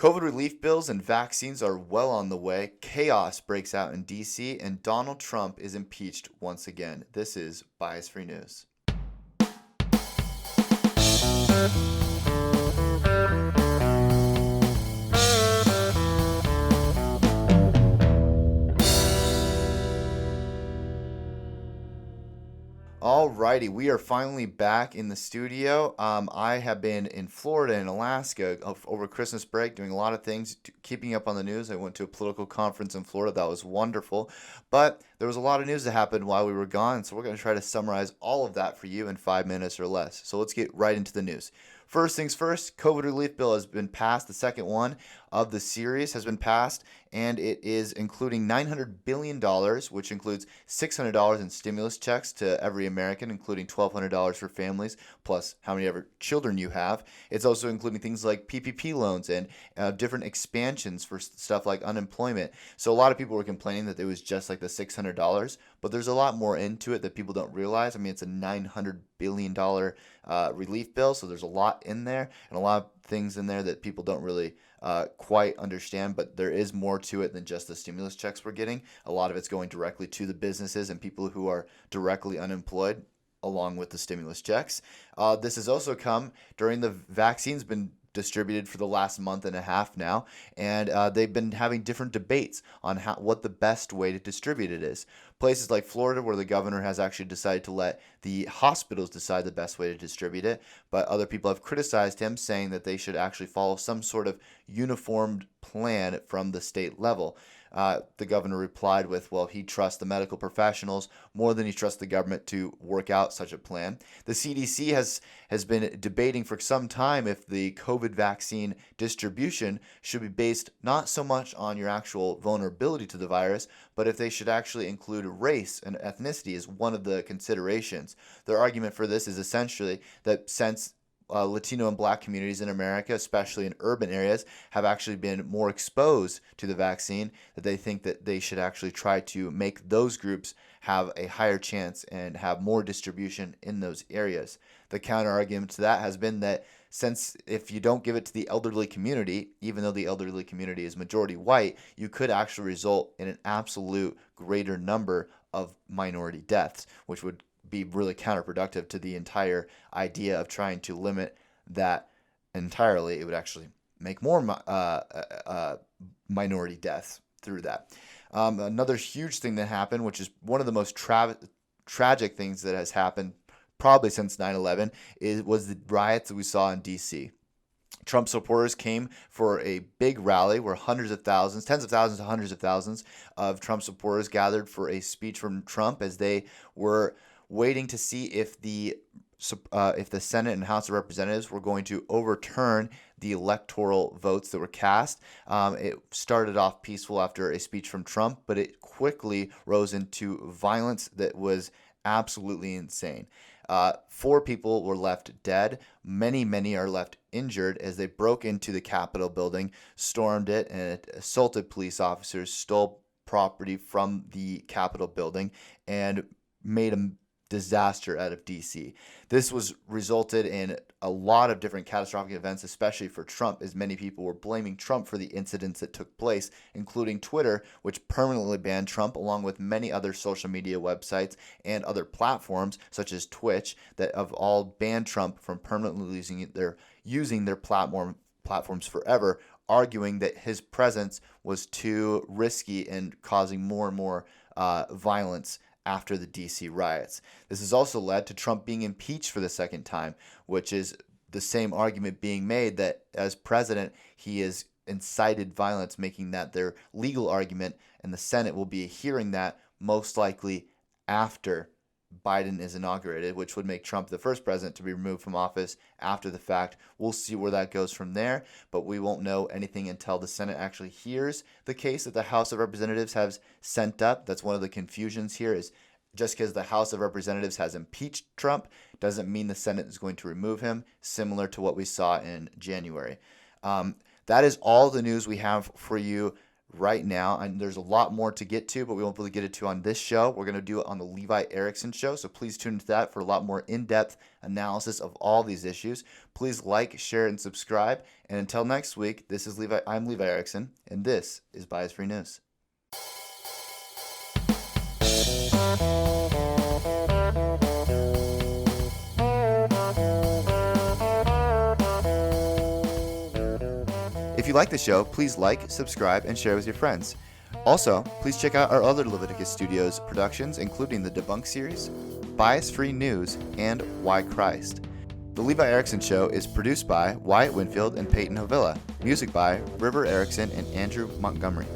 COVID relief bills and vaccines are well on the way. Chaos breaks out in DC, and Donald Trump is impeached once again. This is Bias Free News. Alrighty, we are finally back in the studio. I have been in Florida and Alaska over Christmas break doing a lot of things, keeping up on the news. I went to a political conference in Florida that was wonderful, but there was a lot of news that happened while we were gone, so we're going to try to summarize all of that for you in 5 minutes or less. So let's get right into the news. First things first, COVID relief bill has been passed. The second one of the series has been passed, and it is including $900 billion, which includes $600 in stimulus checks to every American, including $1,200 for families, plus how many ever children you have. It's also including things like PPP loans and different expansions for stuff like unemployment. So a lot of people were complaining that it was just like the $600, but there's a lot more into it that people don't realize. I mean, it's a $900 billion relief bill, so there's a lot in there and a lot of things in there that people don't really quite understand, but there is more to it than just the stimulus checks we're getting. A lot of it's going directly to the businesses and people who are directly unemployed, along with the stimulus checks. This has also come during the vaccines been distributed for the last month and a half now, and they've been having different debates on what the best way to distribute it is. Places like Florida, where the governor has actually decided to let the hospitals decide the best way to distribute it, but other people have criticized him, saying that they should actually follow some sort of uniformed plan from the state level. The governor replied with, well, he trusts the medical professionals more than he trusts the government to work out such a plan. The CDC has been debating for some time if the COVID vaccine distribution should be based not so much on your actual vulnerability to the virus, but if they should actually include race and ethnicity as one of the considerations. Their argument for this is essentially that since Latino and Black communities in America, especially in urban areas, have actually been more exposed to the vaccine, that they think that they should actually try to make those groups have a higher chance and have more distribution in those areas. The counter argument to that has been that since if you don't give it to the elderly community, even though the elderly community is majority white, you could actually result in an absolute greater number of minority deaths, which would be really counterproductive to the entire idea of trying to limit that entirely. It would actually make more minority deaths through that. Another huge thing that happened, which is one of the most tragic things that has happened probably since 9/11, was the riots that we saw in D.C. Trump supporters came for a big rally where hundreds of thousands, tens of thousands to hundreds of thousands of Trump supporters gathered for a speech from Trump as they were waiting to see if the Senate and House of Representatives were going to overturn the electoral votes that were cast. It started off peaceful after a speech from Trump, but it quickly rose into violence that was absolutely insane. 4 people were left dead. Many are left injured as they broke into the Capitol building, stormed it, and assaulted police officers, stole property from the Capitol building, and made a disaster out of DC. This was resulted in a lot of different catastrophic events, especially for Trump, as many people were blaming Trump for the incidents that took place, including Twitter, which permanently banned Trump, along with many other social media websites and other platforms, such as Twitch, that have all banned Trump from permanently using their platforms forever, arguing that his presence was too risky and causing more and more violence after the DC riots. This has also led to Trump being impeached for the second time, which is the same argument being made that as president, he has incited violence, making that their legal argument, and the Senate will be hearing that most likely after Biden is inaugurated, which would make Trump the first president to be removed from office after the fact. We'll see where that goes from there, but we won't know anything until the Senate actually hears the case that the House of Representatives has sent up. That's one of the confusions here, is just because the House of Representatives has impeached Trump doesn't mean the Senate is going to remove him, similar to what we saw in January. That is all the news we have for you right now. And there's a lot more to get to, but we won't be able to get it to on this show. We're going to do it on the Levi Erickson show. So please tune into that for a lot more in-depth analysis of all these issues. Please like, share, and subscribe. And until next week, I'm Levi Erickson, and this is Bias Free News. If you like the show, please like, subscribe, and share with your friends. Also, please check out our other Leviticus Studios productions, including the Debunk series, Bias Free News, and Why Christ. The Levi Erickson Show is produced by Wyatt Winfield and Peyton Havilla. Music by River Erickson and Andrew Montgomery.